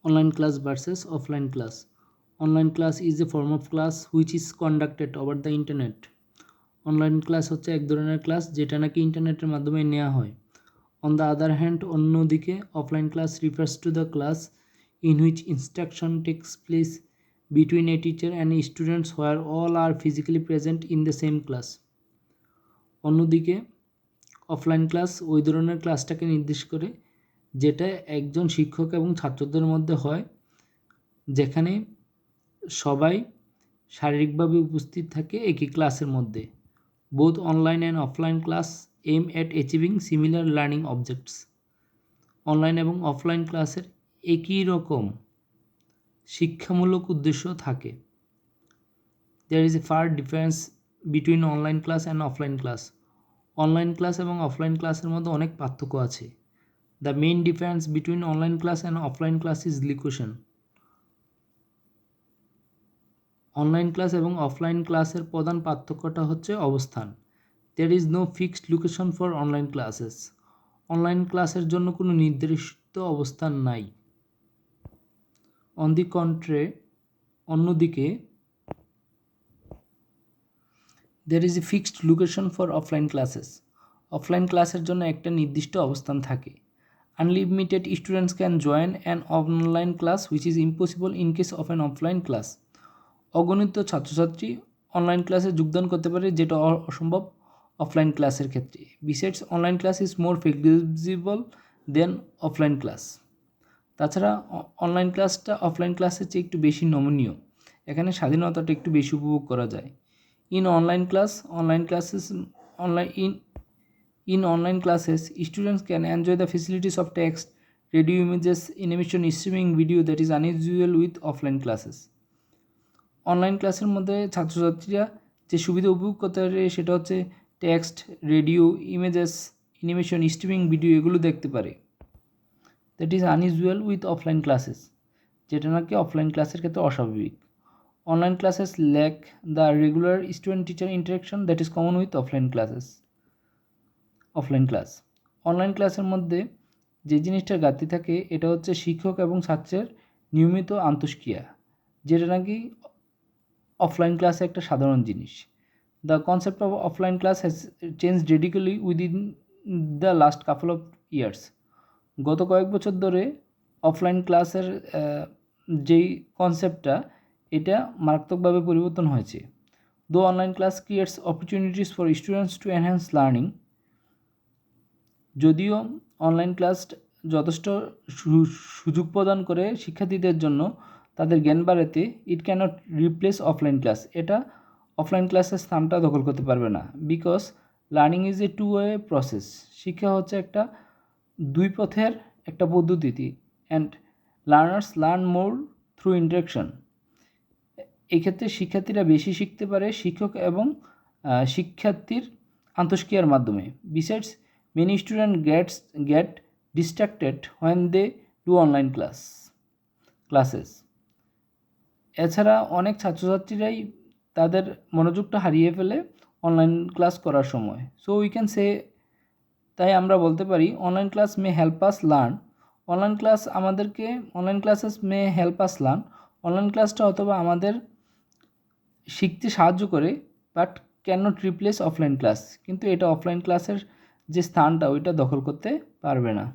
Online class versus offline class. Online class is a form of class which is conducted over the internet. Online class হচ্ছে এক ধরনের class যেটা নাকি ইন্টারনেটের মাধ্যমে নেওয়া হয়। অন দ্য আদার হ্যান্ড, অন্যদিকে offline class refers to the class in which instruction takes place between a teacher and students where all are physically present in the same class. অন্যদিকে অফলাইন ক্লাস ওই ধরনের ক্লাসটাকে নির্দেশ করে যেটা একজন শিক্ষক এবং ছাত্রদের মধ্যে হয়, যেখানে সবাই শারীরিকভাবে উপস্থিত থাকে একই ক্লাসের মধ্যে। Both online and offline class aim at achieving similar learning objects. Online এবং অফলাইন ক্লাসের একই রকম শিক্ষামূলক উদ্দেশ্য থাকে। There is a far difference between online class and offline class. Online class এবং অফলাইন ক্লাসের মধ্যে অনেক পার্থক্য আছে। The main difference between online class and offline class is location. Online class এবং অফলাইন ক্লাসের প্রধান পার্থক্যটা হচ্ছে অবস্থান। There is no fixed location for online classes. Online ক্লাসের জন্য কোনো নির্দিষ্ট অবস্থান নাই। On the contrary, অন্যদিকে there is a fixed location for offline classes. Offline ক্লাসের জন্য একটা নির্দিষ্ট অবস্থান থাকে। Unlimited students can join an online class which is impossible in case of an offline class. অগণিত ছাত্রছাত্রী অনলাইন ক্লাসে যোগদান করতে পারে, যেটা অসম্ভব অফলাইন ক্লাসের ক্ষেত্রে। Besides online class is more flexible than offline class. তাছাড়া অনলাইন ক্লাসটা অফলাইন ক্লাসের চেয়ে একটু বেশি নমনীয়। এখানে স্বাধীনতাটা একটু বেশি উপভোগ করা যায়। In online classes, students can enjoy the facilities of text, radio images, animation, streaming video that is unusual with offline classes. Online ক্লাসের মধ্যে ছাত্রছাত্রীরা যে সুবিধা উপভোগ করতে পারে সেটা হচ্ছে text, radio, images, animation, streaming video এগুলো দেখতে পারে। That is unusual with offline classes, যেটা নাকি অফলাইন ক্লাসের ক্ষেত্রে অস্বাভাবিক। Online classes lack the regular student teacher interaction that is common with offline class. Online ক্লাসের মধ্যে যে জিনিসটার ঘাটতি থাকে এটা হচ্ছে শিক্ষক এবং ছাত্রের নিয়মিত আন্তঃক্রিয়া, যেটা নাকি অফলাইন ক্লাসে একটা সাধারণ জিনিস। The concept of offline class has change radically within the last couple of years. গত কয়েক বছর ধরে অফলাইন ক্লাসের যেই কনসেপ্টটা এটা মারাত্মকভাবে পরিবর্তন হয়েছে। Though online class creates opportunities for students to enhance learning. যদিও অনলাইন ক্লাস যথেষ্ট সুযোগ প্রদান করে শিক্ষার্থীদের জন্য তাদের জ্ঞান বাড়াতে, it cannot replace offline class. এটা অফলাইন ক্লাসের স্থানটা দখল করতে পারবে না। Because learning is a two way process. শিক্ষা হচ্ছে একটা দুই পথের একটা পদ্ধতি। And learners learn more through interaction. এক্ষেত্রে শিক্ষার্থীরা বেশি শিখতে পারে শিক্ষক এবং শিক্ষার্থীর আন্তঃক্রিয়ার মাধ্যমে। Besides many student get distracted when they do online classes. এছাড়া অনেক ছাত্রছাত্রীরাই তাদের মনোযোগটা হারিয়ে ফেলে অনলাইন ক্লাস করার সময়। সো উই ক্যান সে, তাই আমরা বলতে পারি online class may help us learn. Online classes may help us learn. Online ক্লাসটা অথবা আমাদের শিখতে সাহায্য করে, but can not replace offline class. কিন্তু এটা অফলাইন ক্লাসের যে স্থানটা ওইটা দখল করতে পারবে না।